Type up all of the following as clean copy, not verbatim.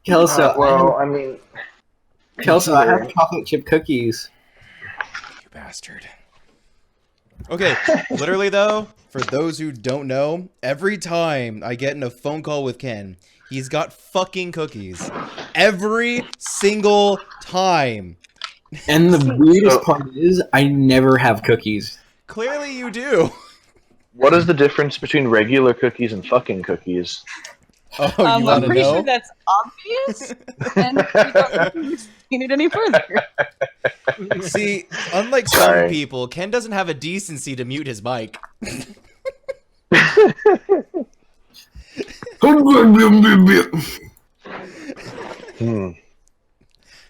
Kelso, Kelso, I have chocolate chip cookies. You bastard. Okay, literally though, for those who don't know, every time I get in a phone call with Ken, he's got fucking cookies. Every single time. And the weirdest part is, I never have cookies. Clearly you do. What is the difference between regular cookies and fucking cookies? Oh, you want I'm to pretty know? sure that's obvious, and we don't need to explain it any further. See, unlike some people, Ken doesn't have a decency to mute his mic.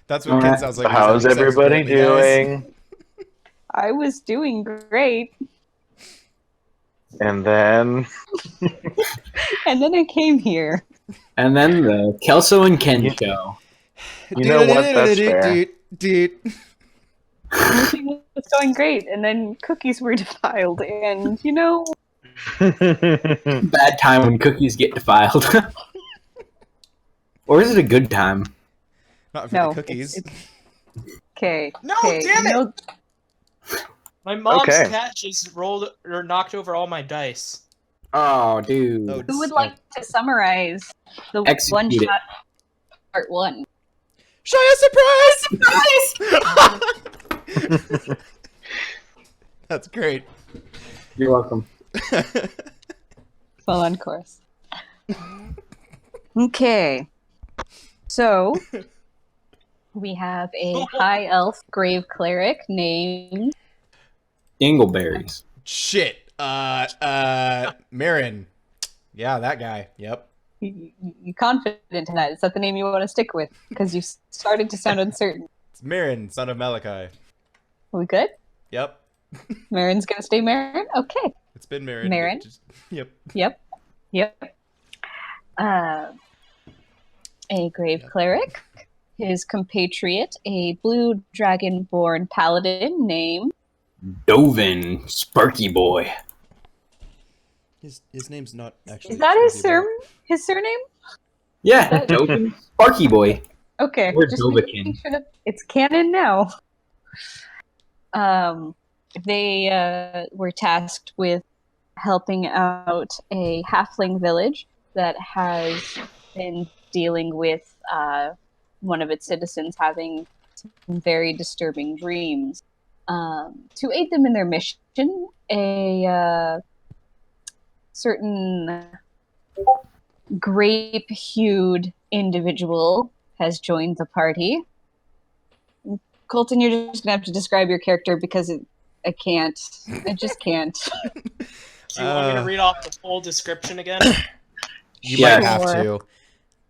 That's what Ken sounds like. How's everybody doing? I was doing great. And then... And then I came here. And then the Kelso and Ken show. You know what? That's fair. Everything was going great, and then cookies were defiled, and, you know... Bad time when cookies get defiled. Or is it a good time? Not for the cookies. Okay. No, damn it! My mom's cat just rolled or knocked over all my dice. Oh, dude. Who would like to summarize the one-shot part 1? Show surprise! That's great. You're welcome. Full on course. Okay. So, we have a high elf grave cleric named... Dingleberries. Shit. Marin. Yeah, that guy. Yep. You confident in that? Is that the name you want to stick with? Because you started to sound uncertain. It's Marin, son of Malachi. Are we good? Yep. Marin's gonna stay Marin? Okay. It's been Marin. Marin? Yep. Yep. A grave cleric. His compatriot, a blue dragon-born paladin named... Dovin Sparky Boy. His name's not actually... Is that his surname? Yeah, Dovin Sparky Boy. Okay. Or just Dovikin. sure that it's canon now. They were tasked with helping out a halfling village that has been dealing with one of its citizens having some very disturbing dreams. To aid them in their mission, a certain grape-hued individual has joined the party. Colton, you're just gonna have to describe your character because I can't. I just can't. Do you want me to read off the full description again? You might have to.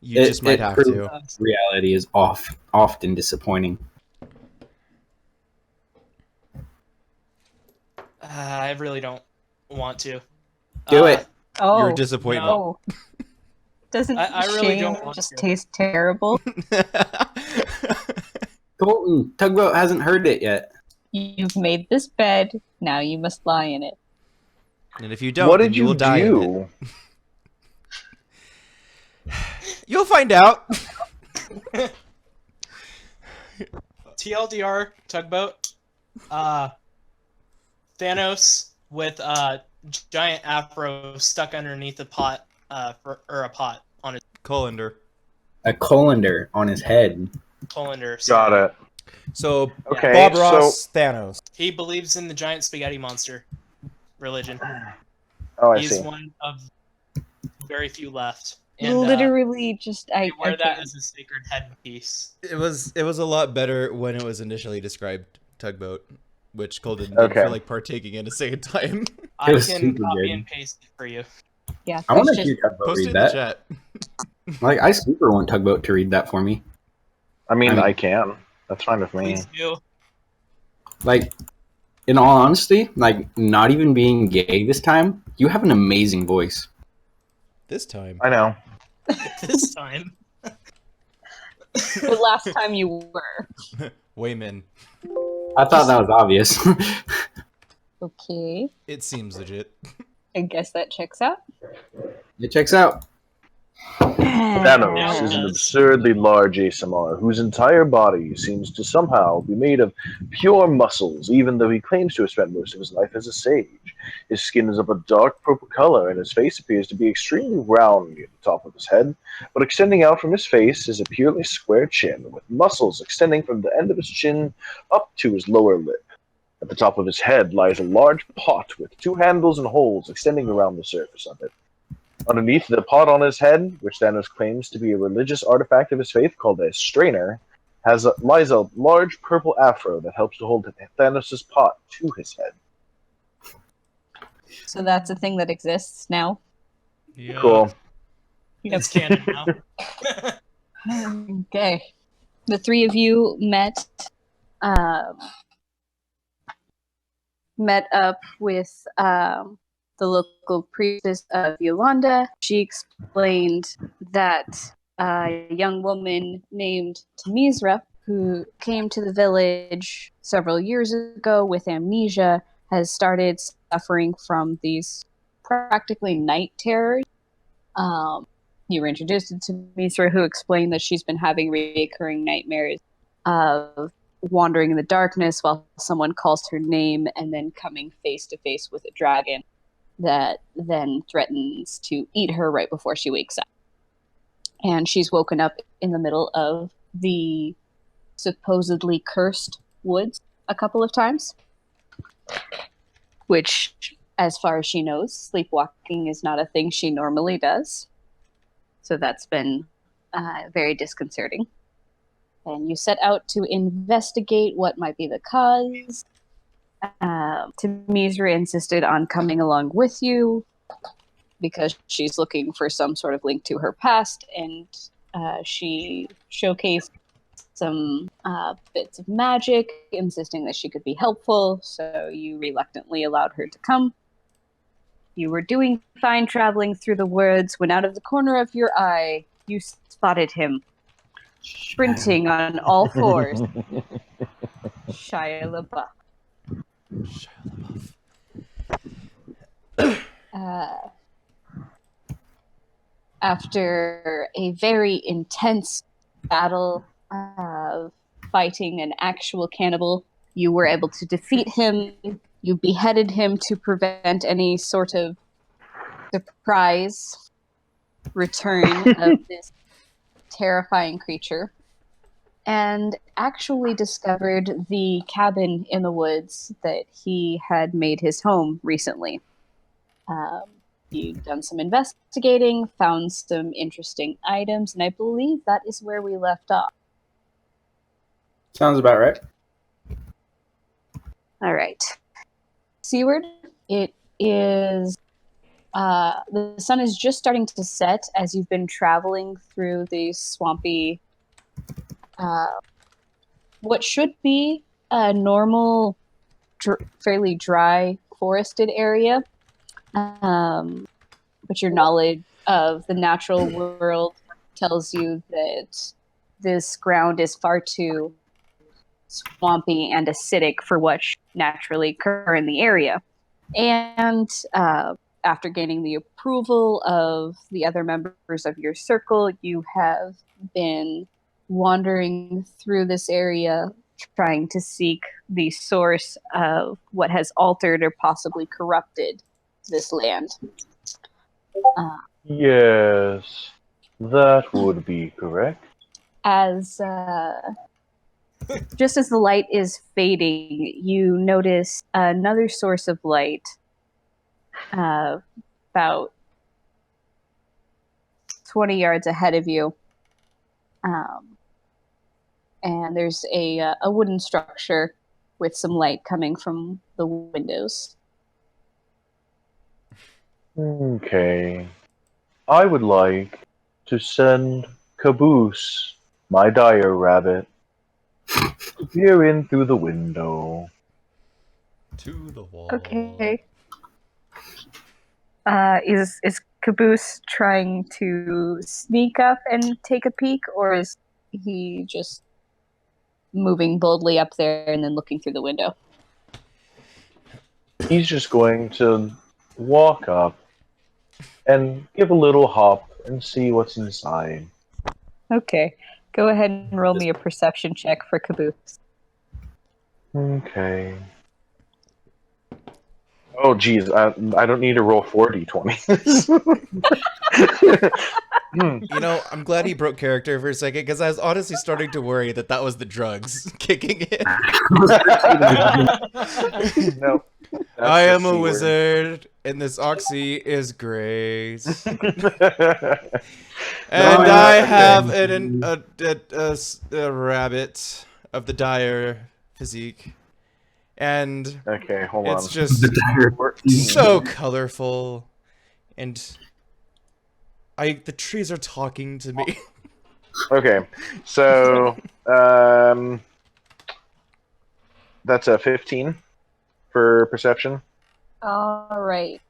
You just might have to. Reality is often disappointing. I really don't want to. Do it. Oh, you're disappointed. No. Doesn't I really shame don't want just to. taste terrible? Colton, Tugboat hasn't heard it yet. You've made this bed, now you must lie in it. And if you don't, what did you will die in do? it. You'll find out. TLDR, Tugboat. Thanos with a giant afro stuck underneath a pot, or a pot on his Colander. A colander on his head. colander. Got it. So, Okay, Bob Ross, Thanos. He believes in the giant spaghetti monster religion. Oh, I He's see. one of very few left. And, Literally, just they I wear that can't. as a sacred headpiece. It was a lot better when it was initially described, Tugboat, which Colton didn't Okay. feel like partaking in a second time. I was can super copy good. and paste it for you. Yeah, I want it's to just- hear Tugboat Post it read in the that. chat. Like, I super want Tugboat to read that for me. I mean, I mean- I can. That's fine with me. Please do. Like, in all honesty, like, not even being gay this time, you have an amazing voice. This time. I know. This time. the last time you were. Wayman. I thought that was obvious. Okay, It seems legit. I guess that checks out. It checks out. Thanos is an Yes. absurdly large ASMR whose entire body seems to somehow be made of pure muscles, even though he claims to have spent most of his life as a sage. His skin is of a dark purple color, and his face appears to be extremely round near the top of his head, but extending out from his face is a purely square chin, with muscles extending from the end of his chin up to his lower lip. At the top of his head lies a large pot with two handles and holes extending around the surface of it. Underneath the pot on his head, which Thanos claims to be a religious artifact of his faith called a strainer, lies a large purple afro that helps to hold Thanos' pot to his head. So that's a thing that exists now. Yeah. Cool. It's canon now. Okay. The three of you um, met up with the local priestess of Yolanda. She explained that a young woman named Tamizra, who came to the village several years ago with amnesia, has started suffering from these practically night terrors. You were introduced to Tamizra, who explained that she's been having recurring nightmares of wandering in the darkness while someone calls her name and then coming face to face with a dragon that then threatens to eat her right before she wakes up. And she's woken up in the middle of the supposedly cursed woods a couple of times, which, as far as she knows, sleepwalking is not a thing she normally does. So that's been very disconcerting. And you set out to investigate what might be the cause. Tamizra insisted on coming along with you because she's looking for some sort of link to her past, and she showcased some bits of magic, insisting that she could be helpful, so you reluctantly allowed her to come. You were doing fine traveling through the woods when out of the corner of your eye, you spotted him sprinting on all fours. Shia LaBeouf. Shia After a very intense battle of fighting an actual cannibal, you were able to defeat him. You beheaded him to prevent any sort of surprise return of this terrifying creature, and actually discovered the cabin in the woods that he had made his home recently. You've done some investigating, found some interesting items, and I believe that is where we left off. Sounds about right. All right. Seaward, it is the sun is just starting to set as you've been traveling through the swampy, what should be a normal, fairly dry forested area. But your knowledge of the natural world tells you that this ground is far too swampy and acidic for what should naturally occur in the area. And after gaining the approval of the other members of your circle, you have been wandering through this area trying to seek the source of what has altered or possibly corrupted this land. Yes, that would be correct. As just as the light is fading, you notice another source of light about 20 yards ahead of you. And there's a wooden structure with some light coming from the windows. Okay. I would like to send Caboose, my dire rabbit, to peer in through the window. To the wall. Okay. Is Caboose trying to sneak up and take a peek, or is he just moving boldly up there and then looking through the window? He's just going to walk up and give a little hop and see what's inside. Okay. Go ahead and roll me a perception check for Caboose. Okay. Oh, geez, I don't need to roll 4d20s. You know, I'm glad he broke character for a second because I was honestly starting to worry that that was the drugs kicking in. No. I am a wizard, and this oxy is great. And I have a rabbit of the dire physique. And Okay, hold on. it's just 14. so colorful. And the trees are talking to me. Okay, so that's a 15 for perception. All right.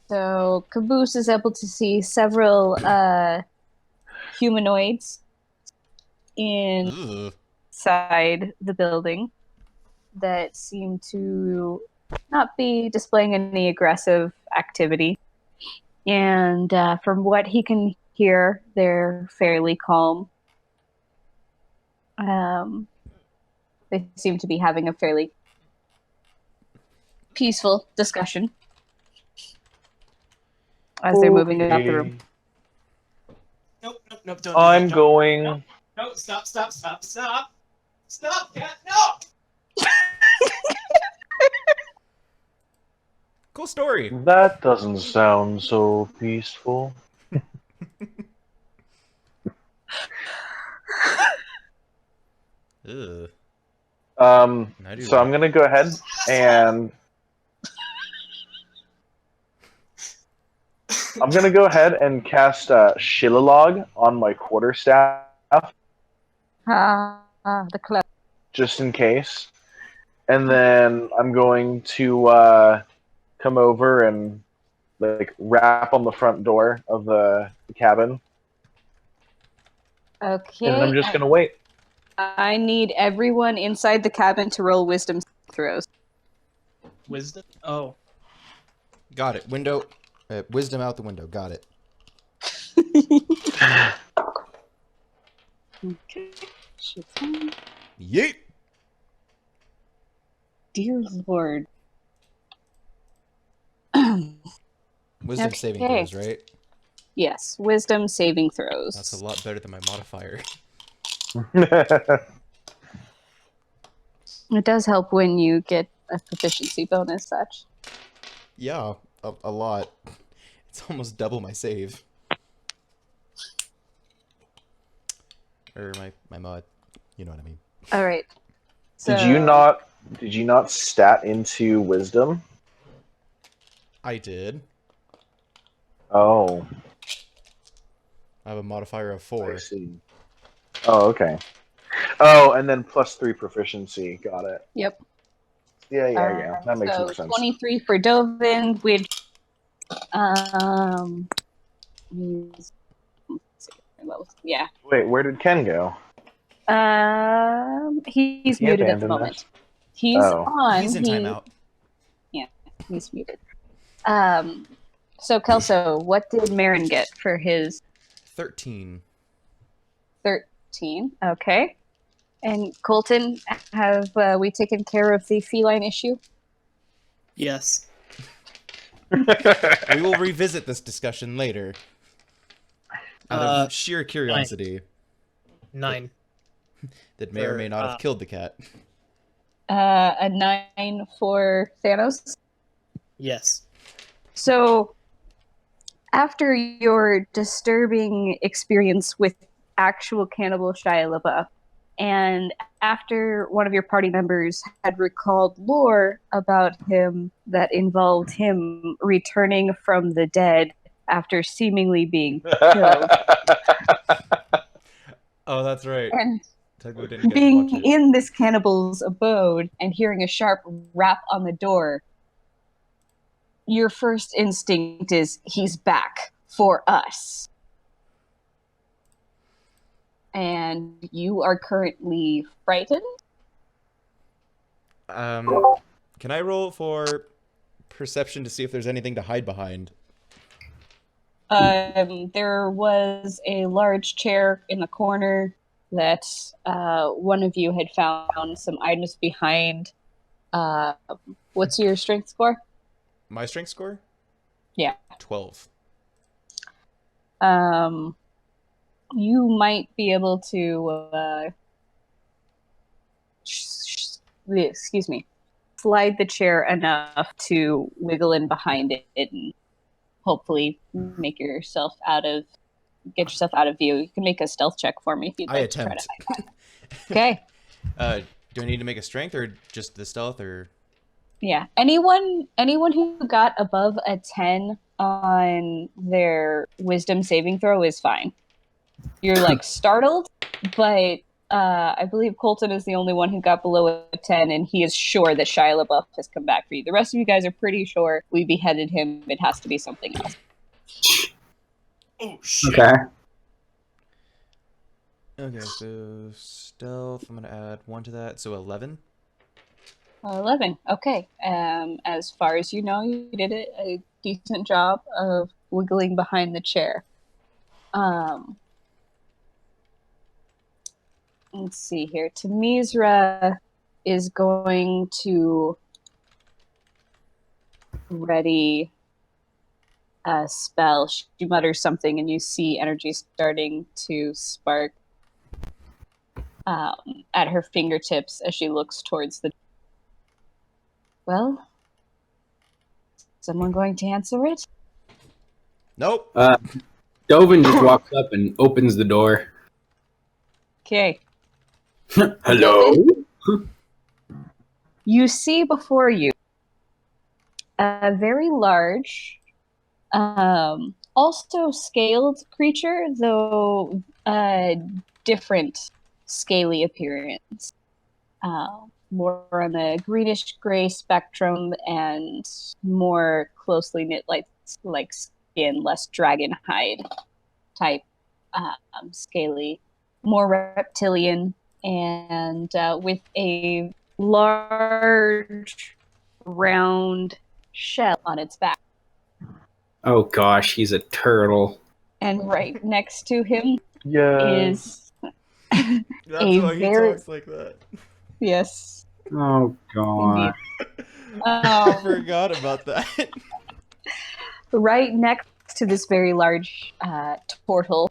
So Caboose is able to see several humanoids Ugh. inside the building that seem to not be displaying any aggressive activity. And from what he can hear, they're fairly calm. They seem to be having a fairly peaceful discussion as they're moving about the room. Nope, don't do I'm that. going. No, stop, cat, no! Cool story. That doesn't sound so peaceful. Ugh. So I'm gonna go ahead and cast Shillalog on my quarterstaff, The club. just in case. And then I'm going to come over and like rap on the front door of the cabin, Okay. and I'm just gonna wait. I need everyone inside the cabin to roll wisdom throws. Wisdom? Oh. Got it. Window. Wisdom out the window. Got it. Okay. Yeet. Dear Lord. Wisdom saving Okay. throws, right? Yes, wisdom saving throws. That's a lot better than my modifier. It does help when you get a proficiency bonus such. Yeah, a lot. It's almost double my save. Or my mod. You know what I mean. All right. So, Did you not stat into wisdom? I did. Oh, I have a modifier of 4. I see. Oh, okay. Oh, and then +3 proficiency. Got it. Yep. Yeah. That makes more sense. 23 for Dovin, which yeah. Wait, where did Ken go? He's He muted at the abandoned moment. us? He's Oh. on. He's in timeout. Yeah, he's muted. So Kelso, what did Marin get for his 13. 13? Okay. And Colton, have we taken care of the feline issue? Yes. We will revisit this discussion later. Out of sheer curiosity. 9. That may or may not have killed the cat. A 9 for Thanos. Yes. So, after your disturbing experience with actual cannibal Shia LaBeouf, and after one of your party members had recalled lore about him that involved him returning from the dead after seemingly being killed, Oh, that's right. and Tugboat didn't get to being watch it. in this cannibal's abode and hearing a sharp rap on the door, your first instinct is, he's back for us. And you are currently frightened? Can I roll for perception to see if there's anything to hide behind? There was a large chair in the corner that one of you had found some items behind. What's your strength score? My strength score? Yeah. 12. You might be able to, excuse me, slide the chair enough to wiggle in behind it and hopefully get yourself out of view. You can make a stealth check for me if you'd I like to try to attempt. hide. Okay. Do I need to make a strength or just the stealth or? Yeah. Anyone who got above a 10 on their wisdom saving throw is fine. You're like startled, but I believe Colton is the only one who got below a 10, and he is sure that Shia LaBeouf has come back for you. The rest of you guys are pretty sure we beheaded him. It has to be something else. Oh shit! Okay. Okay, so stealth. I'm gonna add 1 to that, so 11. 11. Okay. As far as you know, you did a decent job of wiggling behind the chair. Let's see here. Tamizra is going to ready a spell. She mutters something, and you see energy starting to spark at her fingertips as she looks towards the. Well, someone going to answer it? Nope. Dovin just walks up and opens the door. Okay. Hello? You see before you a very large, also scaled creature, though different scaly appearance. More on the greenish gray spectrum and more closely knit like skin, less dragon hide type scaly, more reptilian, and with a large round shell on its back. Oh gosh, he's a turtle. And right next to him Yeah. is That's a why he very talks like that. yes. Oh god. I forgot about that. Right next to this very large Tortle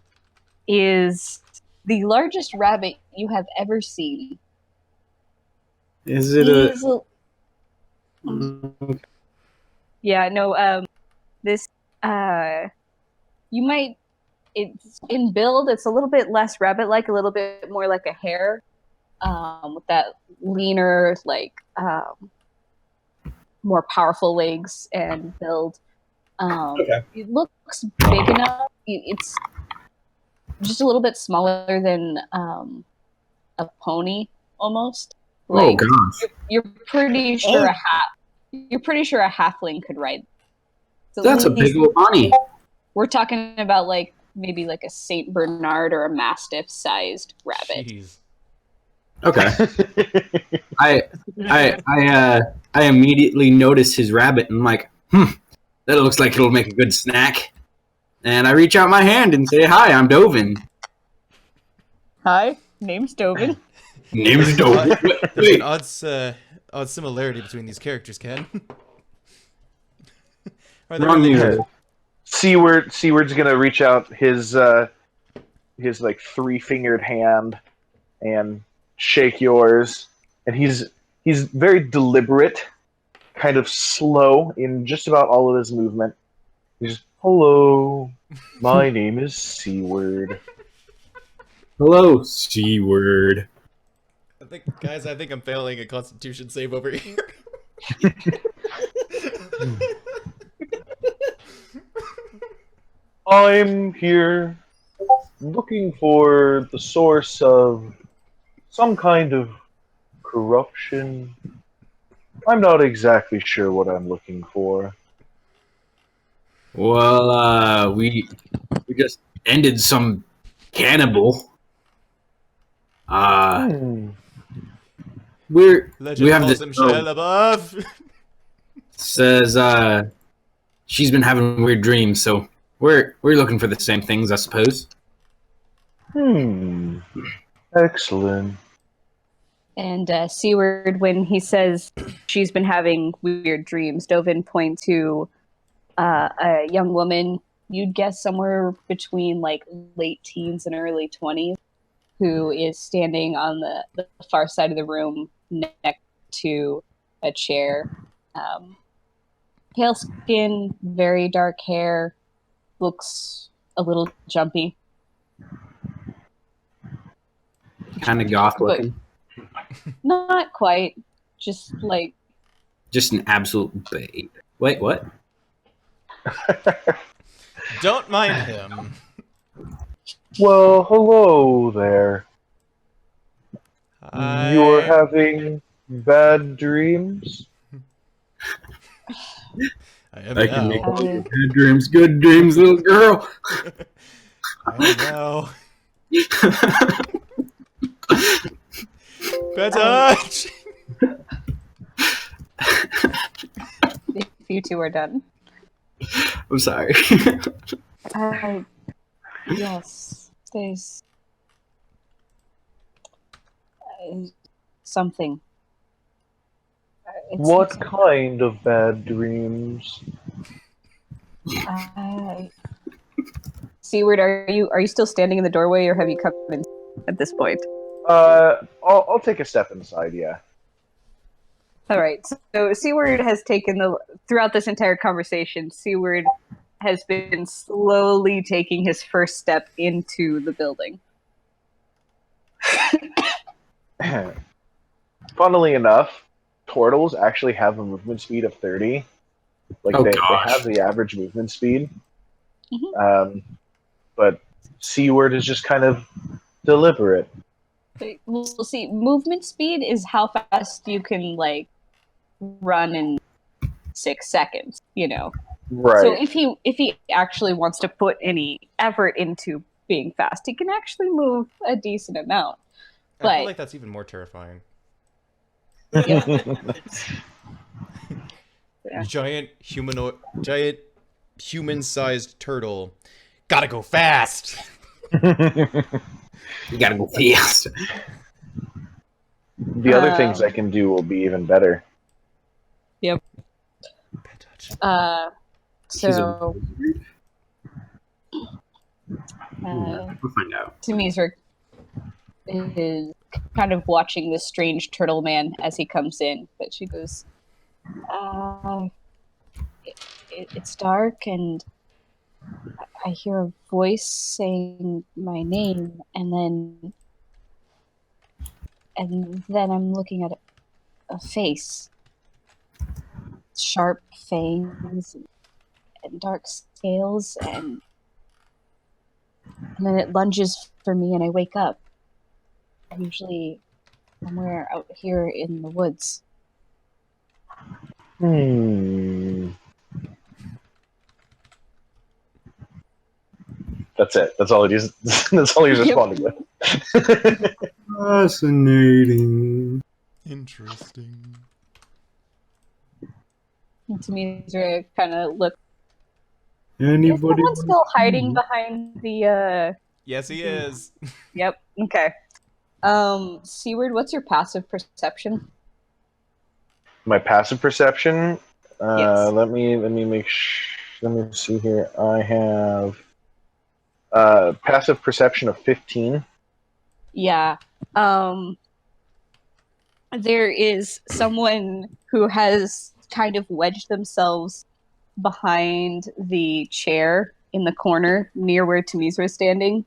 is the largest rabbit you have ever seen. Is it He's a... Yeah, no, this you might it's in build, it's a little bit less rabbit like, a little bit more like a hare. With that leaner, like more powerful legs and build. Okay. It looks big enough. It's just a little bit smaller than a pony, almost. Oh Like gosh. you're pretty sure you're pretty sure a halfling could ride. So That's a big old bunny. We're talking about like maybe like a Saint Bernard or a Mastiff sized rabbit. Jeez. Okay. I immediately notice his rabbit and I'm like, that looks like it'll make a good snack. And I reach out my hand and say, hi, I'm Dovin. Hi, name's Dovin. Name's Dovin. There's an odd similarity between these characters, Ken. Are they Wrong really here. good? Seaward's gonna reach out his like 3-fingered hand and shake yours, and he's very deliberate, kind of slow in just about all of his movement. He's hello, my name is Seaward. Hello, C-word. I think I'm failing a Constitution save over here. I'm here looking for the source of some kind of corruption. I'm not exactly sure what I'm looking for. Well, we just ended some cannibal. We Legend have calls this him Shia LaBeouf. says she's been having weird dreams, so We're looking for the same things, I suppose. Excellent. And Seaward, when he says she's been having weird dreams, Dovin points to a young woman, you'd guess somewhere between like late teens and early 20s, who is standing on the far side of the room next to a chair. Pale skin, very dark hair, looks a little jumpy. Kind of goth looking. Not quite. Just like... Just an absolute babe. Wait, what? Don't mind him. Well, hello there. You're having bad dreams? I am I can now. make all your bad dreams good dreams, little girl. I am now. Bad touch! If you two are done. I'm sorry. Yes, there's something. What kind of bad dreams? Seaward, are you still standing in the doorway, or have you come in at this point? I'll take a step inside, yeah. All right. So Seaward has taken throughout this entire conversation, Seaward has been slowly taking his first step into the building. Funnily enough, Tortles actually have a movement speed of 30. Like they have the average movement speed. Mm-hmm. But Seaward is just kind of deliberate. We'll see. Movement speed is how fast you can like run in 6 seconds, you know. Right. So if he actually wants to put any effort into being fast, he can actually move a decent amount. But I feel like that's even more terrifying. Yeah. Giant human-sized turtle. Gotta go fast. You gotta go fast. The other things I can do will be even better. Yep. So we'll find out. Timizra is kind of watching this strange turtle man as he comes in, but she goes, it's dark and I hear a voice saying my name, and then I'm looking at a face, sharp fangs and dark scales, and then it lunges for me and I wake up. Usually somewhere out here in the woods. That's it. That's all it is. That's all he's responding with. Fascinating. Interesting. Timizra kind of looks. Anybody? Is someone still hiding behind the? Yes, he is. Yep. Okay. Seaward, what's your passive perception? My passive perception. Yes. Let me make. Let me see here. I have passive perception of 15. Yeah. There is someone who has kind of wedged themselves behind the chair in the corner near where Timizra is standing.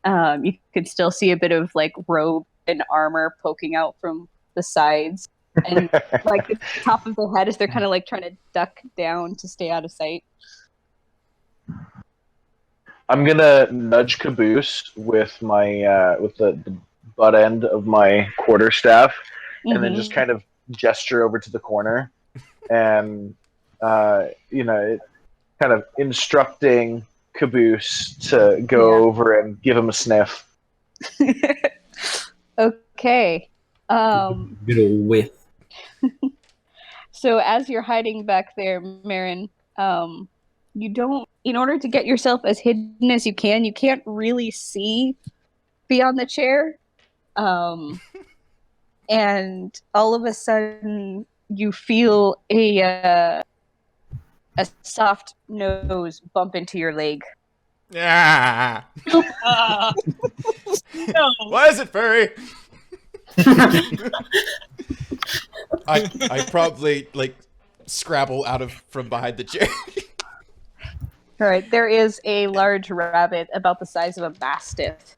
You can still see a bit of like robe and armor poking out from the sides, and like the top of their head as they're kind of like trying to duck down to stay out of sight. I'm gonna nudge Caboose with my with the butt end of my quarterstaff, and then just kind of gesture over to the corner, and kind of instructing Caboose to go over and give him a sniff. Okay. Good old whiff. So as you're hiding back there, Marin, you don't in order to get yourself as hidden as you can't really see beyond the chair. And all of a sudden, you feel a soft nose bump into your leg. Ah. No. Why is it furry? I probably like scrabble out of from behind the chair. All right, there is a large rabbit about the size of a mastiff.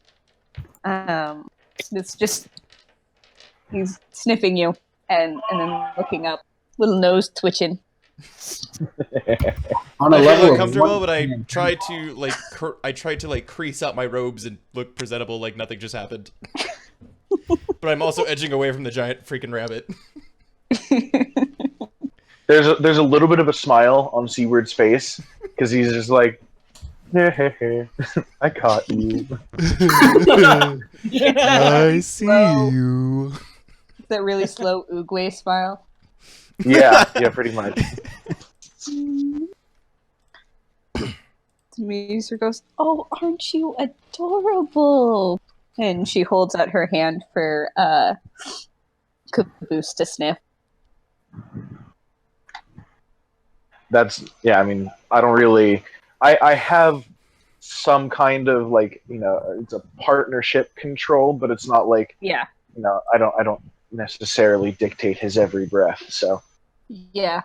It's just he's sniffing you and then looking up, little nose twitching. On a I feel level of uncomfortable, one- but I try to like crease out my robes and look presentable, like nothing just happened. But I'm also edging away from the giant freaking rabbit. There's a little bit of a smile on Seaward's face because he's just like, I caught you. I see Well- you. That really slow Oogway smile. Yeah, pretty much. Miser goes, "Oh, aren't you adorable?" And she holds out her hand for Caboose to sniff. I mean, I don't really. I have some kind of like, it's a partnership control, but it's not like, Yeah, I don't necessarily dictate his every breath. So yeah.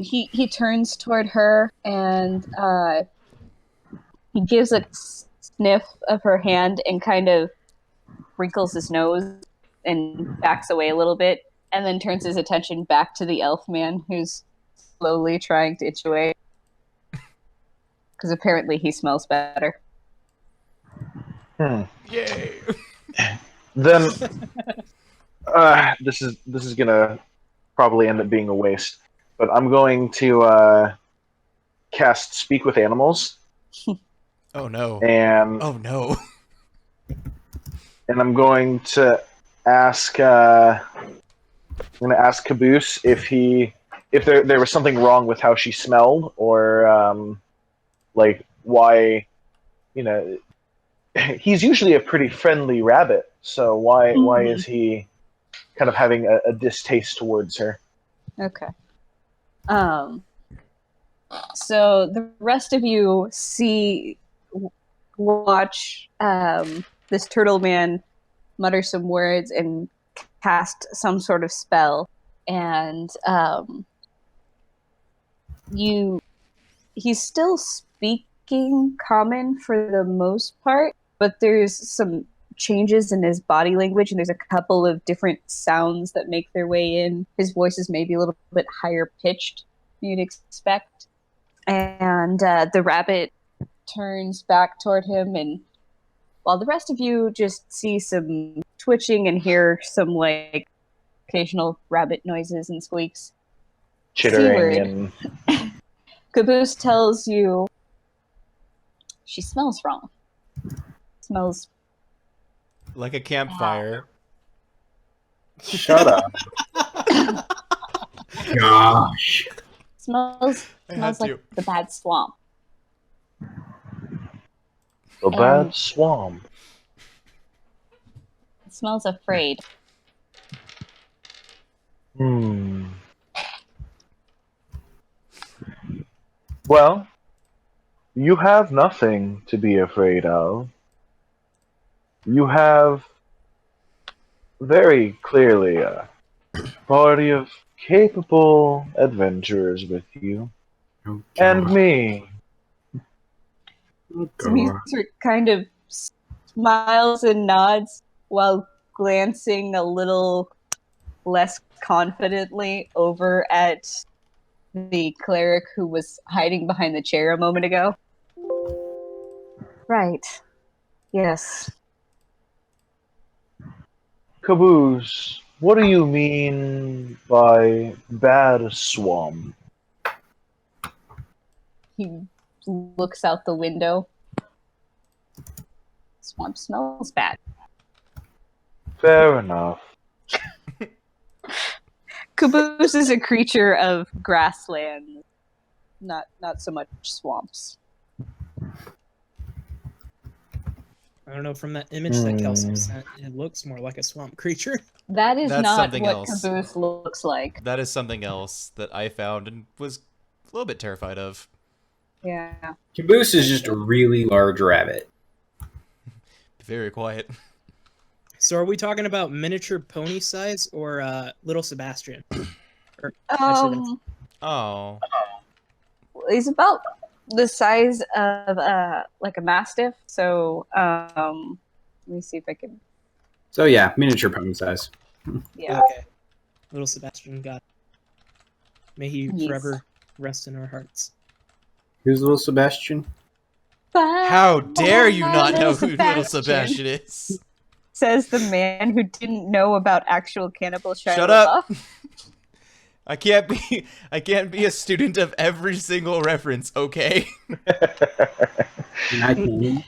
He turns toward her and he gives a sniff of her hand and kind of wrinkles his nose and backs away a little bit, and then turns his attention back to the elf man who's slowly trying to itch away. Because apparently he smells better. Yay! then, this is gonna probably end up being a waste. But I'm going to cast Speak with Animals, Oh no! and Oh no! I'm going to ask. I'm going to ask Caboose if there was something wrong with how she smelled, or like why, he's usually a pretty friendly rabbit, so why is he kind of having a distaste towards her? Okay. So the rest of you watch this turtle man mutter some words and cast some sort of spell, and he's still speaking common for the most part, but there's some changes in his body language, and there's a couple of different sounds that make their way in. His voice is maybe a little bit higher pitched than you'd expect. And the rabbit turns back toward him, and while the rest of you just see some twitching and hear some like occasional rabbit noises and squeaks, Chittering and Caboose tells you she smells wrong. Smells Like a campfire. shut up. Gosh. smells I smells had like to. the bad swamp. The bad swamp. It smells afraid. Well, you have nothing to be afraid of. You have very clearly a party of capable adventurers with you. Oh, And God. me. Oh, God. Demeter kind of smiles and nods while glancing a little less confidently over at the cleric who was hiding behind the chair a moment ago. Right. Yes. Caboose, what do you mean by bad swamp? He looks out the window. Swamp smells bad. Fair enough. Caboose is a creature of grassland, not so much swamps. I don't know, from that image that Kelsey sent, it looks more like a swamp creature. That is That's not something what else. Caboose looks like. That is something else that I found and was a little bit terrified of. Yeah. Caboose is just a really large rabbit. Very quiet. So are we talking about miniature pony size or little Sebastian? Or, actually, that's- Oh. He's about the size of like a mastiff. So let me see if I can. So yeah, miniature pony size. Yeah. Okay. Little Sebastian, God. May he Yes. forever rest in our hearts. Who's little Sebastian? How dare you not know who Sebastian. little Sebastian is? Says the man who didn't know about actual cannibal Shia Shut up. LaBeouf. I can't be a student of every single reference, okay? And I can.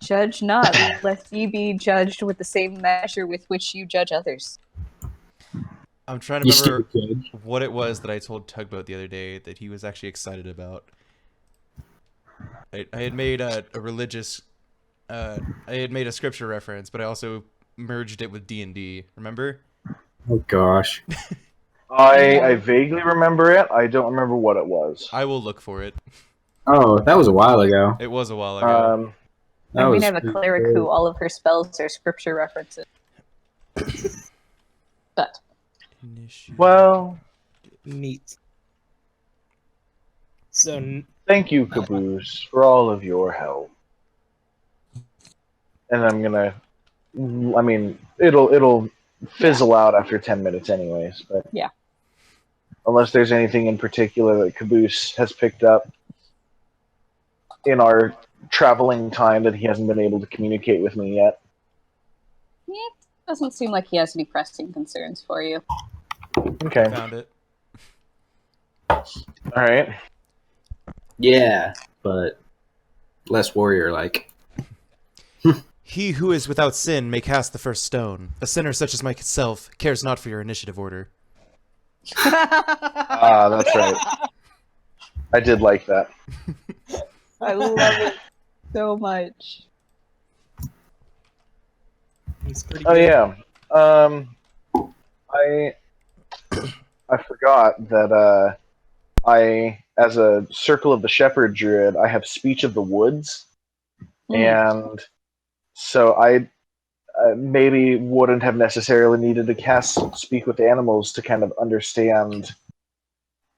Judge not, lest ye be judged with the same measure with which you judge others. I'm trying to You remember stupid kid. what it was that I told Tugboat the other day that he was actually excited about. I had made a religious, I had made a scripture reference, but I also merged it with D&D. Remember? Oh gosh. I vaguely remember it. I don't remember what it was. I will look for it. Oh, that was a while ago. It was a while ago. That I mean, was I have a cleric who all of her spells are scripture references. But Well, Neat. So, thank you, Caboose, for all of your help. And I'm gonna. I mean, it'll fizzle out after 10 minutes, anyways. But Yeah. Unless there's anything in particular that Caboose has picked up in our traveling time that he hasn't been able to communicate with me yet. it doesn't seem like he has any pressing concerns for you. Okay. Found it. All right. Yeah, but less warrior-like. He who is without sin may cast the first stone. A sinner such as myself cares not for your initiative order. Ah, that's right. I did like that. I love it so much. he's pretty Oh good. yeah. I forgot that I, as a Circle of the Shepherd druid, I have Speech of the Woods, and so I maybe wouldn't have necessarily needed to cast Speak with Animals to kind of understand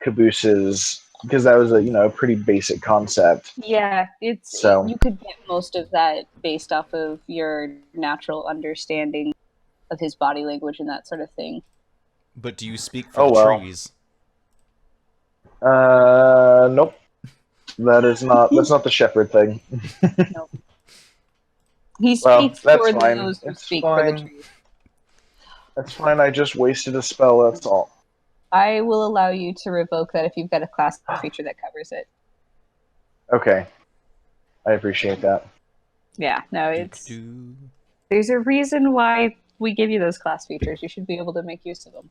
Caboose's, because that was a pretty basic concept. Yeah, So- you could get most of that based off of your natural understanding of his body language and that sort of thing. But do you speak for Oh, the well. trees? Nope. That's not the shepherd thing. He Well, speaks that's for fine. those who It's speak for the fine. trees. That's fine. I just wasted a spell. That's all. I will allow you to revoke that if you've got a class feature that covers it. Okay. I appreciate that. Yeah, no, Do-do-do. there's a reason why we give you those class features. You should be able to make use of them.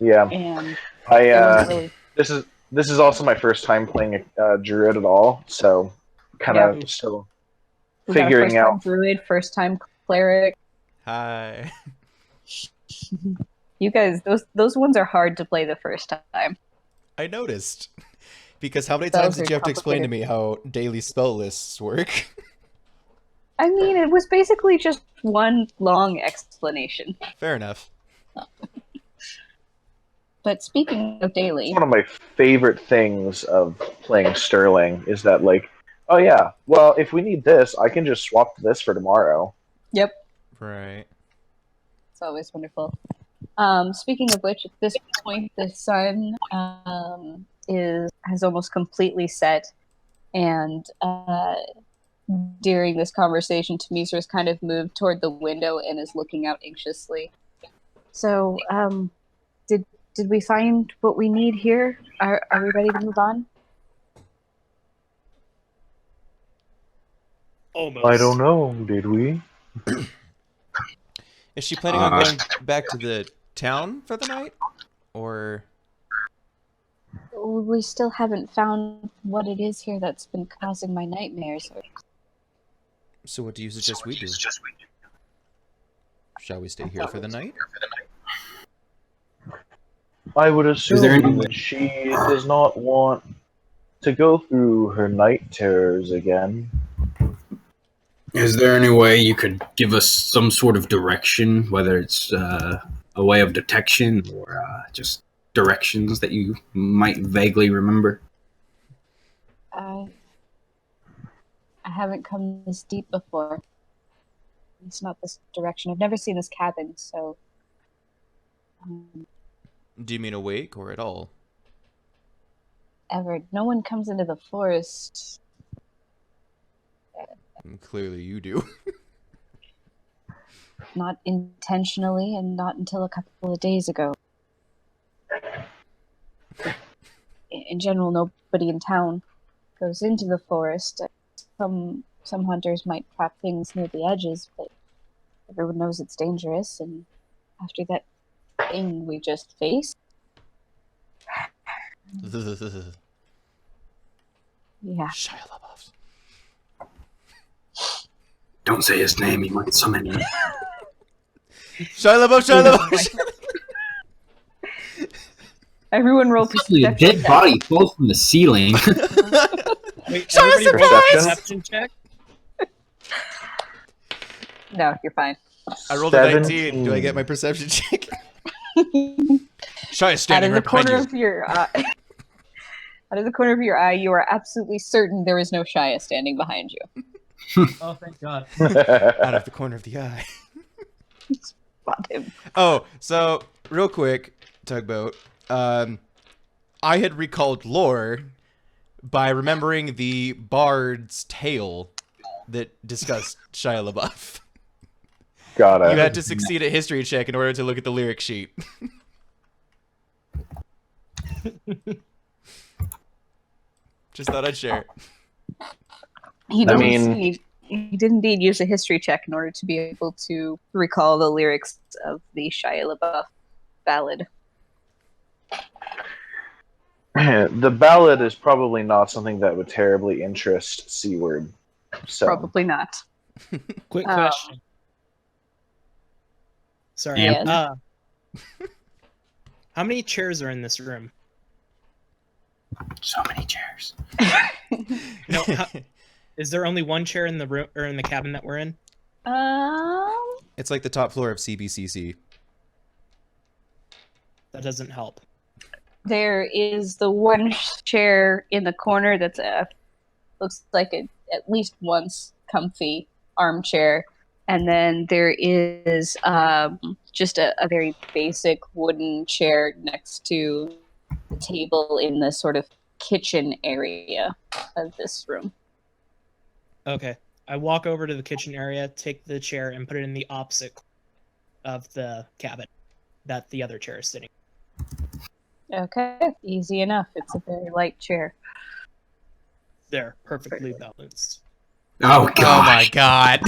Yeah. And I it wasn't really this is also my first time playing a druid at all, so kind of still we got a figuring first-time out. druid, first-time cleric. Hi. You guys, those ones are hard to play the first time. I noticed. Because how many Spells times did are you have to explain to complicated. me how daily spell lists work? I mean, it was basically just one long explanation. Fair enough. But speaking of daily, One of my favorite things of playing Sterling is that, like, oh yeah, well, if we need this, I can just swap this for tomorrow. yep, Right. it's always wonderful. Speaking of which, at this point, the sun has almost completely set, and during this conversation, Tamisra has kind of moved toward the window and is looking out anxiously. So, did we find what we need here? Are we ready to move on? Almost. I don't know, did we? Is she planning on going back to the town for the night? Or we still haven't found what it is here that's been causing my nightmares. So what do you suggest we do? Shall we stay here for the night? I would there assume any- that she does not want to go through her night terrors again. Is there any way you could give us some sort of direction, whether it's a way of detection or just directions that you might vaguely remember? I haven't come this deep before. It's not this direction. I've never seen this cabin, so. Do you mean awake or at all? Ever. No one comes into the forest. Clearly you do. Not intentionally, and not until a couple of days ago. In general, nobody in town goes into the forest. Some hunters might trap things near the edges, but everyone knows it's dangerous. And after that thing we just faced, yeah. Shia LaBeouf. Don't say his name, he might summon you. Shia LaBeouf. Everyone roll Suddenly a perception. dead body falls from the ceiling. Wait, Shut everybody up, roll a surprise! perception check. No, you're fine. I rolled a 19. Do I get my perception check? Shia Out standing of the right behind corner you. of your eye, out of the corner of your eye, you are absolutely certain there is no Shia standing behind you. Oh, thank God. Out of the corner of the eye. Spot him. Oh, so real quick, Tugboat. I had recalled lore by remembering the bard's tale that discussed Shia LaBeouf. Got it. You had to succeed at history check in order to look at the lyric sheet. Just thought I'd share. He I did, mean- he did indeed use a history check in order to be able to recall the lyrics of the Shia LaBeouf ballad. The ballad is probably not something that would terribly interest Seaward. So Probably not. Quick Oh. question. Sorry. Yes. How many chairs are in this room? So many chairs. No. Is there only one chair in the room or in the cabin that we're in? It's like the top floor of CBCC. That doesn't help. There is the one chair in the corner that's looks like a at least once comfy armchair, and then there is just a very basic wooden chair next to the table in the sort of kitchen area of this room. Okay. I walk over to the kitchen area, take the chair, and put it in the opposite of the cabin that the other chair is sitting. Okay, easy enough. It's a very light chair. There, perfectly balanced. Oh Oh god, my god.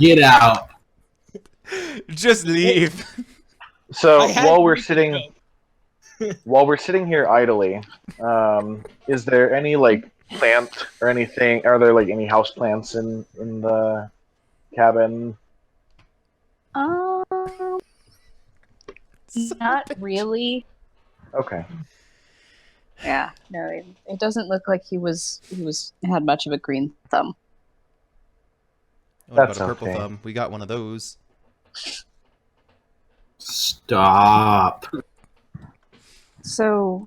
get out. Just leave. So I had while we're to sitting, go. while we're sitting here idly, is there any like plant or anything? Are there like any house plants in the cabin? Not really. Okay. Yeah, no, it doesn't look like he had much of a green thumb. What about That's a purple okay. thumb? We got one of those. Stop. So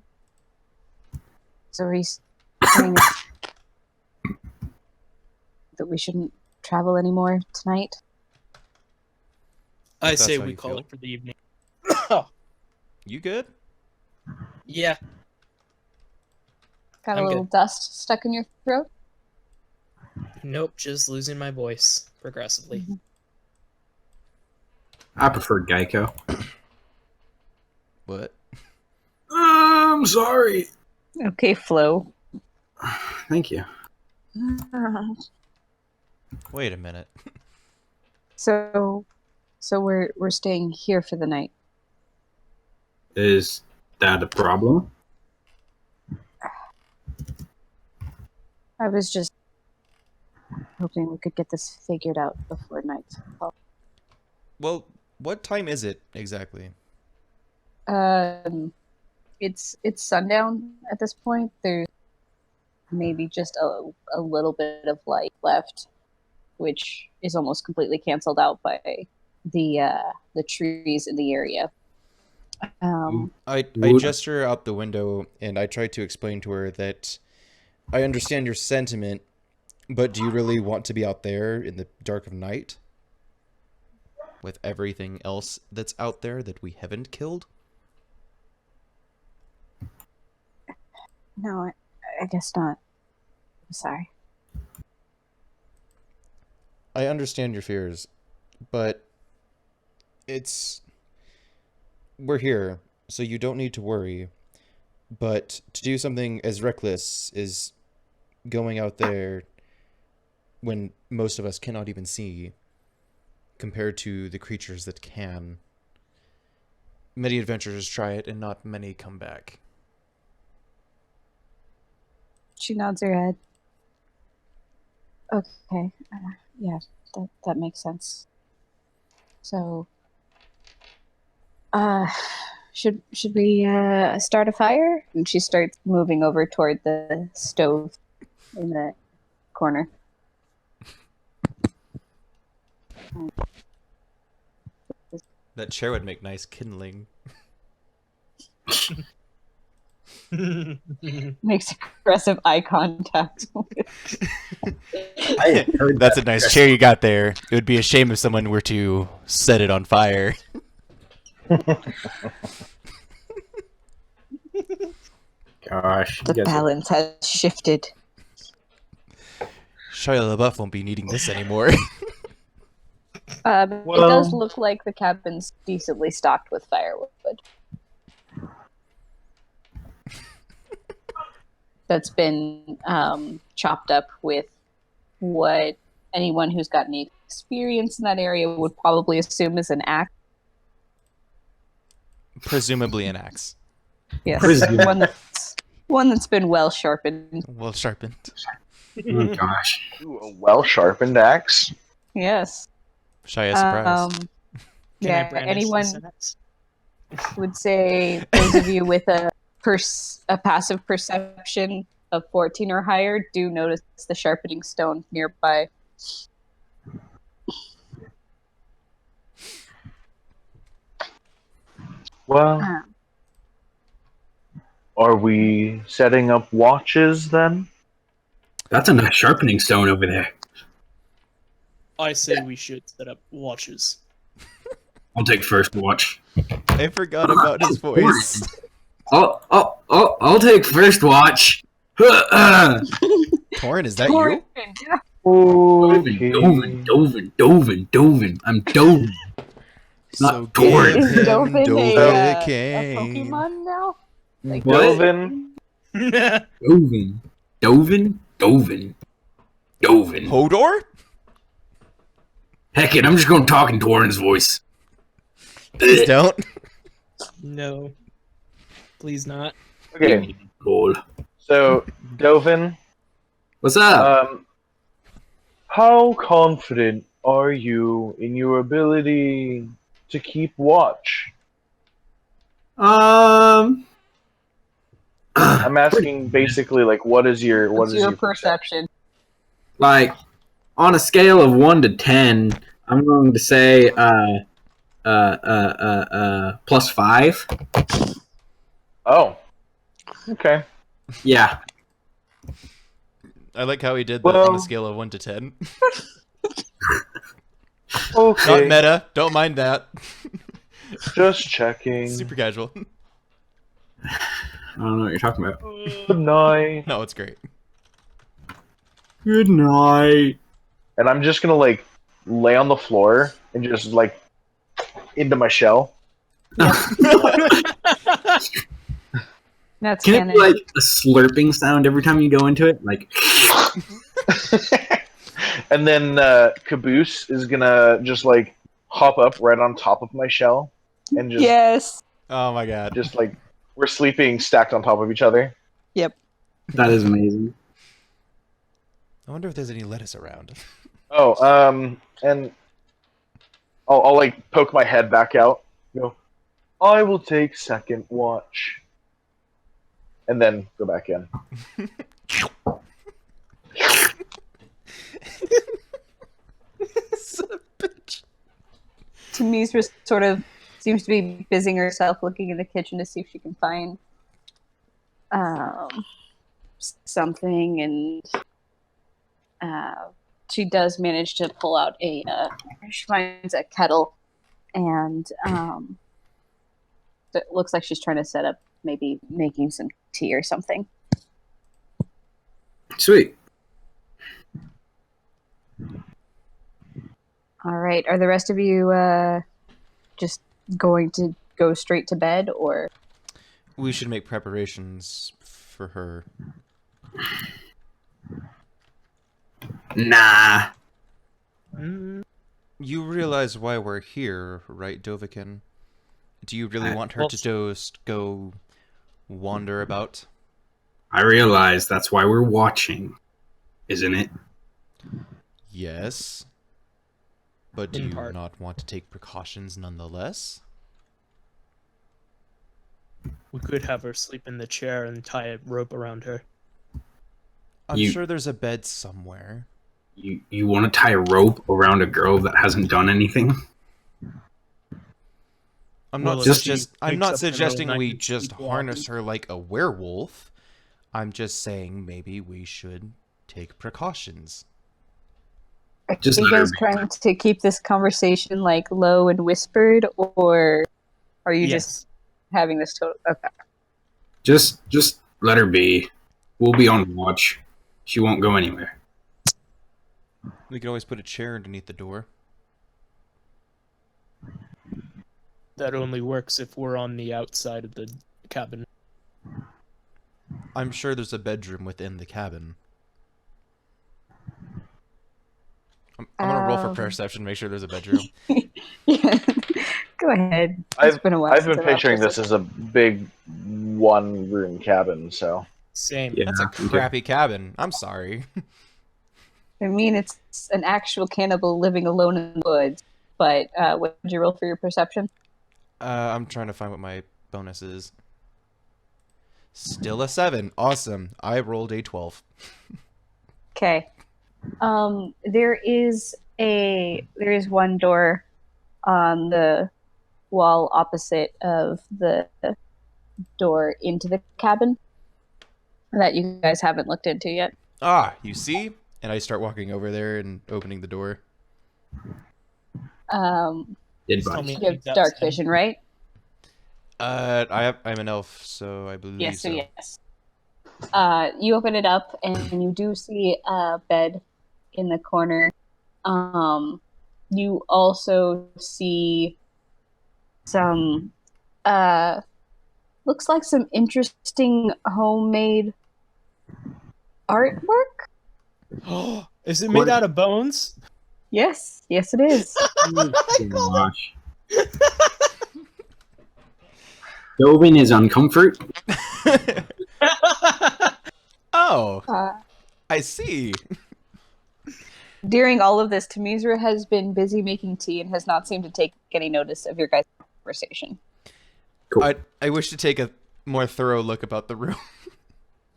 he's saying that we shouldn't travel anymore tonight. I that's say how we you call feel. it for the evening. You good? Yeah. Got a I'm little good. dust stuck in your throat? Nope, just losing my voice progressively. I prefer Geico. What? I'm sorry. Okay, Flo. Thank you. Wait a minute. So we're staying here for the night. Is that a problem? I was just hoping we could get this figured out before night. Well, what time is it exactly? It's sundown at this point. There's maybe just a little bit of light left, which is almost completely canceled out by the trees in the area. I gesture out the window and I try to explain to her that I understand your sentiment, but do you really want to be out there in the dark of night with everything else that's out there that we haven't killed? No, I guess not. I'm sorry. I understand your fears, but we're here, so you don't need to worry. But to do something as reckless as going out there when most of us cannot even see, compared to the creatures that can. Many adventurers try it, and not many come back. She nods her head. Okay. Yeah, that makes sense. So, should we start a fire? And she starts moving over toward the stove in the corner. That chair would make nice kindling. Makes aggressive eye contact. I heard That's a nice chair you got there. It would be a shame if someone were to set it on fire. Gosh, The balance has shifted. Shia LaBeouf won't be needing this anymore. It does look like the cabin's decently stocked with firewood. That's been chopped up with what anyone who's got any experience in that area would probably assume is an axe. Presumably an axe. Yes, one that's been well sharpened. Well sharpened. Oh gosh. Ooh, a well-sharpened axe. Yes. Shia surprised. Yeah, brandish anyone this axe? would say those of you with a passive perception of 14 or higher do notice the sharpening stone nearby. Well, are we setting up watches then? That's a nice sharpening stone over there. I say we should set up watches. I'll take first watch. I forgot about his voice. I'll take first watch. Torin, is that you? Dovin. I'm Dovin. Not Torin. Is Dovin a Dovin. Pokemon now? Like What? Dovin? Dovin. Hodor? Heck it, I'm just going to talk in Torin's voice. Please don't. No. Please not. Okay, Cool. so Dovin, What's up? how confident are you in your ability to keep watch? I'm I'm asking basically like what is your What's your perception? like on a scale of 1 to 10, I'm going to say +5. Oh. Okay. Yeah. I like how he did that on a scale of 1 to 10. Okay. Not meta. Don't mind that. Just checking. Super casual. I don't know what you're talking about. Good night. No, it's great. Good night. And I'm just gonna like lay on the floor and just like into my shell. That's Can it canon. be like a slurping sound every time you go into it? Like, And then Caboose is gonna just like hop up right on top of my shell and just Yes. Oh my god. just like we're sleeping stacked on top of each other. Yep. that is amazing. wonder if there's any lettuce around. Oh, and I'll like poke my head back out. Go. I will take second watch, and then go back in. Son of a bitch. Tamisra sort of seems to be busying herself looking in the kitchen to see if she can find something, and she does manage to pull out she finds a kettle, and it looks like she's trying to set up maybe making some tea or something. Sweet. All right. Are the rest of you just going to go straight to bed, or? We should make preparations for her. Nah. You realize why we're here, right, Dovahkiin? Do you really want her to just go wander about? I realize that's why we're watching, isn't it? Yes. But do you not want to take precautions nonetheless? We could have her sleep in the chair and tie a rope around her. I'm sure there's a bed somewhere. You want to tie a rope around a girl that hasn't done anything? I'm not suggesting we just harness her like a werewolf. I'm just saying maybe we should take precautions. Are you guys trying to keep this conversation like low and whispered, or are you just having this total? Okay. Just let her be. We'll be on watch. She won't go anywhere. We could always put a chair underneath the door. That only works if we're on the outside of the cabin. I'm sure there's a bedroom within the cabin. I'm gonna roll for perception, make sure there's a bedroom. Yeah. Go ahead. I've been picturing this as a big one-room cabin, so... Same. Yeah, that's a crappy cabin. I'm sorry. I mean, it's an actual cannibal living alone in the woods, but what did you roll for your perception? I'm trying to find what my bonus is. Still a 7. Awesome. I rolled a 12. Okay. There is one door on the wall opposite of the door into the cabin that you guys haven't looked into yet. Ah, you see? And I start walking over there and opening the door. You have dark vision, right? I'm an elf, so I believe yes, so. Yes. You open it up and you do see a bed in the corner. You also see some looks like some interesting homemade artwork. Is it made out of bones? Yes, it is. Oh, gosh. Dovin is on comfort. Oh, I see. During all of this, Tamisra has been busy making tea and has not seemed to take any notice of your guys' conversation. Cool. I wish to take a more thorough look about the room.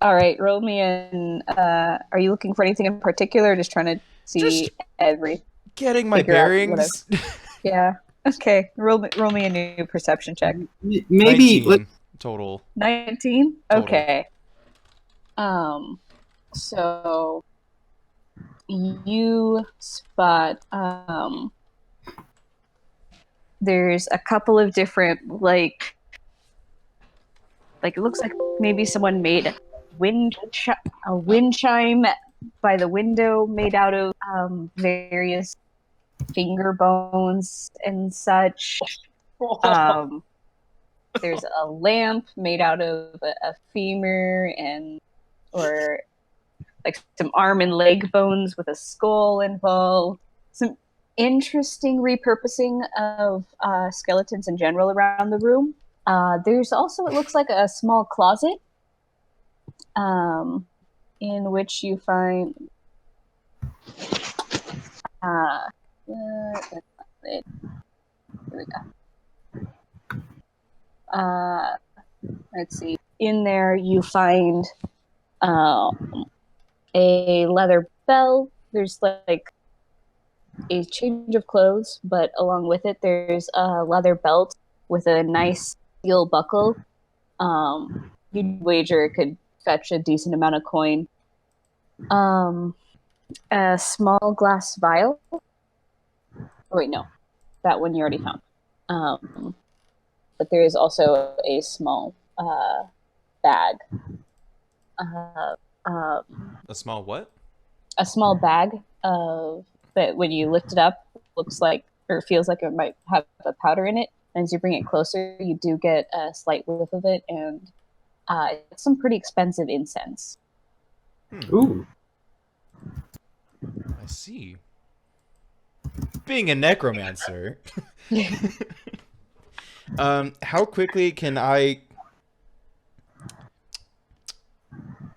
All right, roll me in. Are you looking for anything in particular, or just trying to see everything? Getting my bearings. Yeah. Okay. Roll me a new perception check. Maybe 19 total. 19? Total. Okay. So you spot there's a couple of different like it looks like maybe someone made a wind chime by the window made out of various finger bones and such. There's a lamp made out of a femur or like some arm and leg bones with a skull involved. Some interesting repurposing of skeletons in general around the room. There's also, it looks like a small closet in which you find That's not it. Here we go. Let's see. In there, you find a leather belt. There's like a change of clothes, but along with it, there's a leather belt with a nice steel buckle. You'd wager it could fetch a decent amount of coin. A small glass vial. Oh, wait, no. That one you already found. But there is also a small bag. A small what? A small bag of that when you lift it up looks like or feels like it might have a powder in it. And as you bring it closer, you do get a slight whiff of it, and it's some pretty expensive incense. Ooh. I see. Being a necromancer, how quickly can I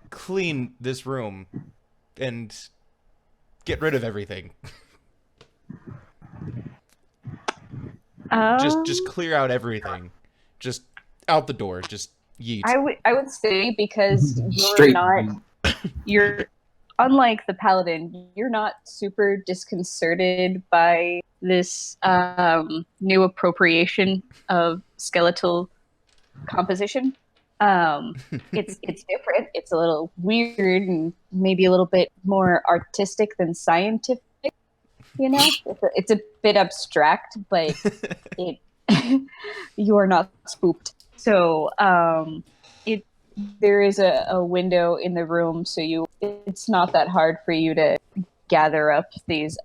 clean this room and get rid of everything? Just clear out everything. Just out the door. Just yeet. I would say because you're unlike the paladin, you're not super disconcerted by this new appropriation of skeletal composition. It's different. It's a little weird and maybe a little bit more artistic than scientific. You know, it's a bit abstract, but you are not spooked. So there is a window in the room, so it's not that hard for you to gather up these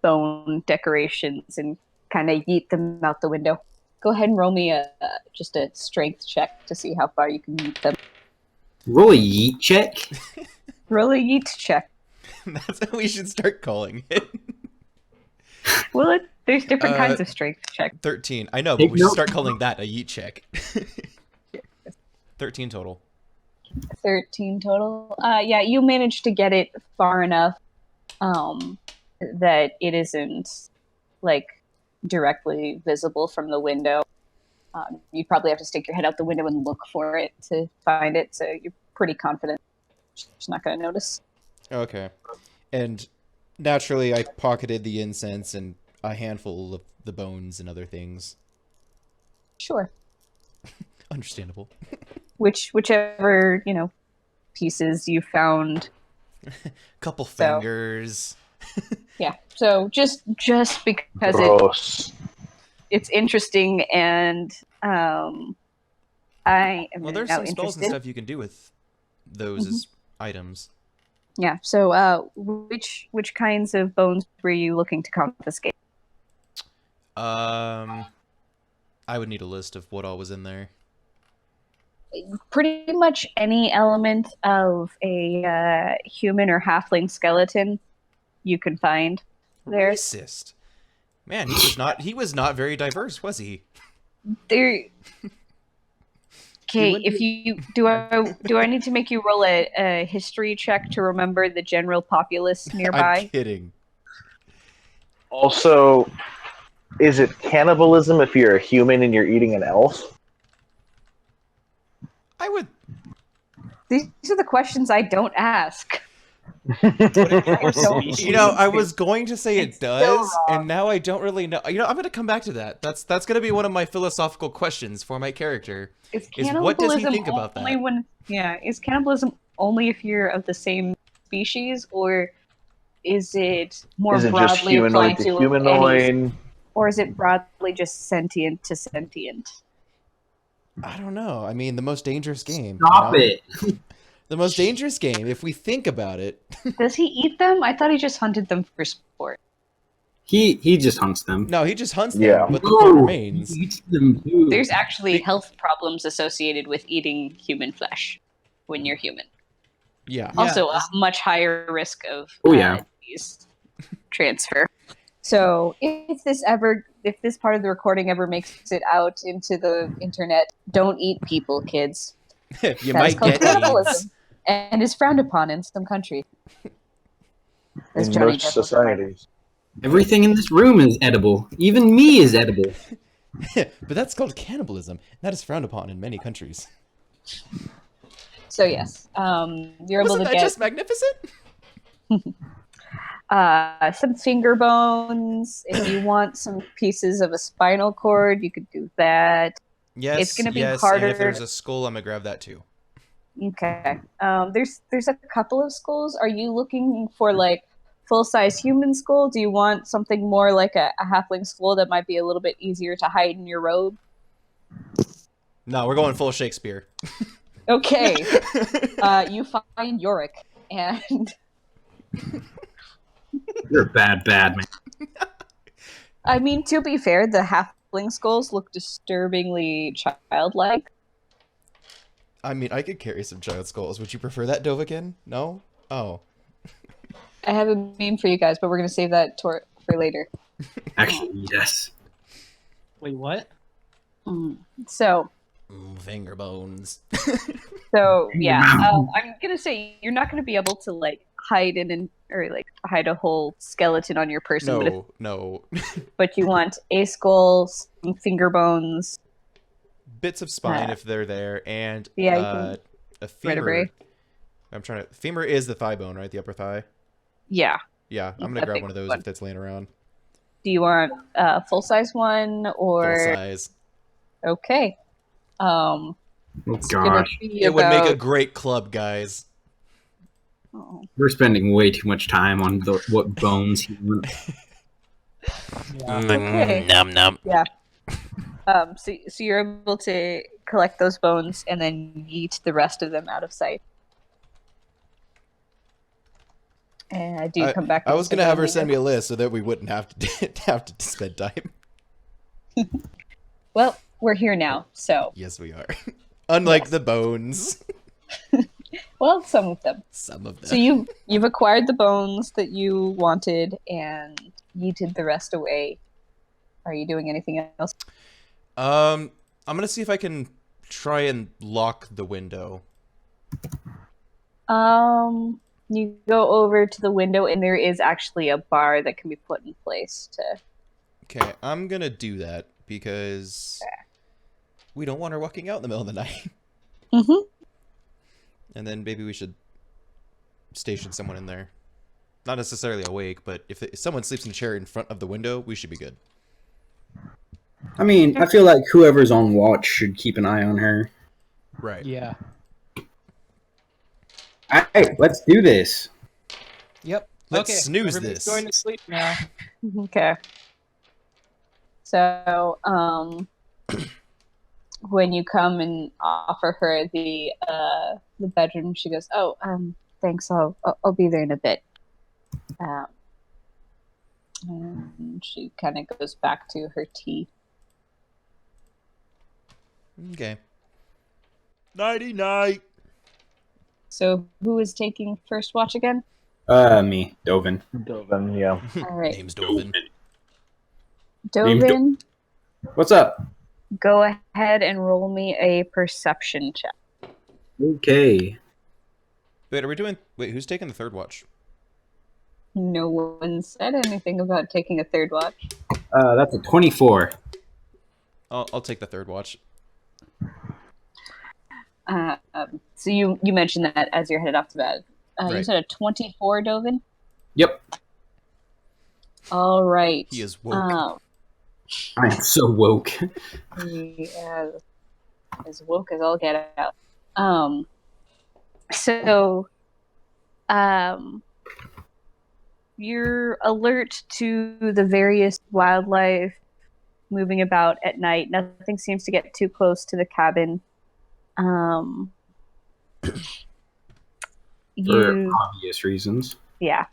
bone decorations and kind of yeet them out the window. Go ahead and roll me just a strength check to see how far you can yeet them. Roll a yeet check? Roll a yeet check. That's what we should start calling it. Well, there's different kinds of strength check. 13. I know, but we should start calling that a yeet check. 13 total. 13 total. Yeah, you managed to get it far enough that it isn't like directly visible from the window. You'd probably have to stick your head out the window and look for it to find it, so you're pretty confident she's not going to notice. Okay. And naturally, I pocketed the incense and a handful of the bones and other things. Sure. Understandable. Whichever, pieces you found. Couple fingers. Yeah. So just because it's interesting and I am well, there's now some spells and interested. stuff you can do with those as items. Yeah. So which kinds of bones were you looking to confiscate? I would need a list of what all was in there. Pretty much any element of a human or halfling skeleton you can find there. Racist. Man, he was not very diverse, was he? There. Okay, if you do I need to make you roll a history check to remember the general populace nearby? I'm kidding. Also, is it cannibalism if you're a human and you're eating an elf? I would. These are the questions I don't ask. I was going to say it does, and now I don't really know. I'm going to come back to that. That's going to be one of my philosophical questions for my character. Is what does he think about that? Is cannibalism only if you're of the same species, or is it more broadly just humanoid to humanoid? Or is it broadly just sentient to sentient? I don't know. I mean, the most dangerous game. Stop it. The most dangerous game, if we think about it. Does he eat them? I thought he just hunted them for sport. He just hunts them. No, he just hunts them, Yeah. but the point remains. He eats them too. There's actually health problems associated with eating human flesh when you're human. Yeah. Also, a much higher risk of disease transfer. So if this part of the recording ever makes it out into the internet, don't eat people, kids. You might get cannibalism and is frowned upon in some countries. As In Johnny most Depp would remind us. societies. Everything in this room is edible. Even me is edible. But that's called cannibalism. That is frowned upon in many countries. So yes, you're able Wasn't to that get just magnificent? some finger bones. If you want some pieces of a spinal cord, you could do that. Yes, It's gonna be yes, harder. and if there's a skull, I'm gonna grab that too. Okay. There's a couple of skulls. Are you looking for like full size human skull? Do you want something more like a halfling skull that might be a little bit easier to hide in your robe? No, we're going full Shakespeare. Okay. You find Yorick, and You're a bad man. I mean, to be fair, the halfling skulls look disturbingly childlike. I mean, I could carry some child skulls. Would you prefer that, Dovahkiin? No? Oh. I have a meme for you guys, but we're gonna save that for later. Actually, yes. Wait, what? So Finger bones. yeah, I'm gonna say you're not gonna be able to like hide hide a whole skeleton on your person. No. But you want a skull, some finger bones, Bits of spine if they're there, and yeah, a femur. vertebrae. Femur is the thigh bone, right? The upper thigh. Yeah. Yeah, I'm gonna That grab big one of those one. if that's laying around. Do you want a full size one or Full size. okay? Oh It's gonna gosh, be It would make a about- great club, guys. Oh. we're spending way too much time on what bones he wants. Okay. Num num. Yeah. So you're able to collect those bones and then yeet the rest of them out of sight. And do you come back? I was gonna have her later? send me a list so that we wouldn't have to have to spend time. Well, we're here now, so Yes, we are. Unlike the bones. well, some of them. Some of them. So you've acquired the bones that you wanted and yeeted the rest away. Are you doing anything else? I'm gonna see if I can try and lock the window. You go over to the window and there is actually a bar that can be put in place to. Okay, I'm gonna do that because we don't want her walking out in the middle of the night. Mm-hmm. And then maybe we should station someone in there. Not necessarily awake, but if someone sleeps in a chair in front of the window, we should be good. I mean, I feel like whoever's on watch should keep an eye on her. Right. Yeah. Hey, let's do this. Yep. Let's okay. snooze Everybody's this. going to sleep now. Okay. So, when you come and offer her the bedroom, she goes, "Oh, thanks. I'll be there in a bit." And she kind of goes back to her tea. Okay. Nighty night. So, who is taking first watch again? Me, Dovin. Dovin, yeah. All right, Name's Dovin. Dovin, What's up? go ahead and roll me a perception check. Okay. Wait, are we doing? Wait, who's taking the third watch? No one said anything about taking a third watch. That's a 24. I'll take the third watch. So you mentioned that as you're headed off to bed. You Right. said a 24, Dovin? Yep. All right. He is woke. I am so woke. He is as woke as all get out. You're alert to the various wildlife moving about at night. Nothing seems to get too close to the cabin. For obvious reasons. Yeah.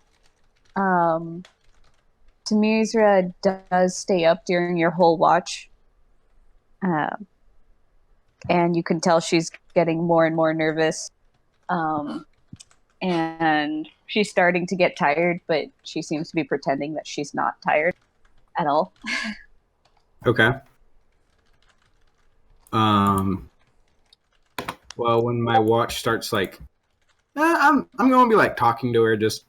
Demisra does stay up during your whole watch. And you can tell she's getting more and more nervous. And she's starting to get tired, but she seems to be pretending that she's not tired at all. Okay. Well, when my watch starts, like, I'm going to be like talking to her, just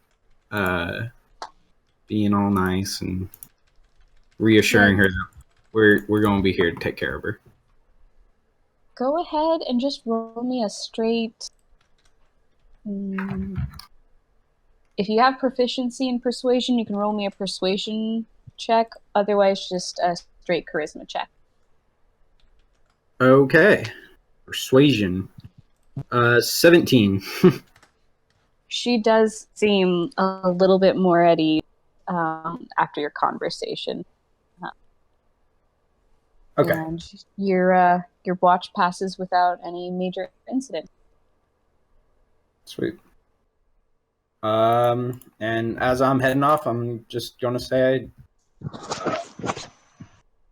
being all nice and reassuring her that we're going to be here to take care of her. Go ahead and just roll me a straight. If you have proficiency in persuasion, you can roll me a persuasion check. Otherwise, just a straight charisma check. Okay. Persuasion. 17. She does seem a little bit more at ease after your conversation. Okay. And your watch passes without any major incident. Sweet. And as I'm heading off, I'm just gonna say,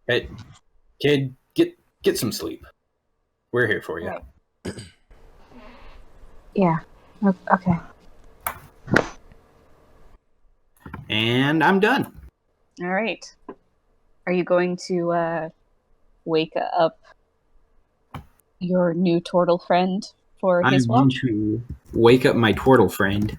"Hey, kid, get some sleep. We're here for you." Right. Yeah. Okay. And I'm done. All right. Are you going to wake up your new Tortle friend for I'm his going watch? to wake up my Tortle friend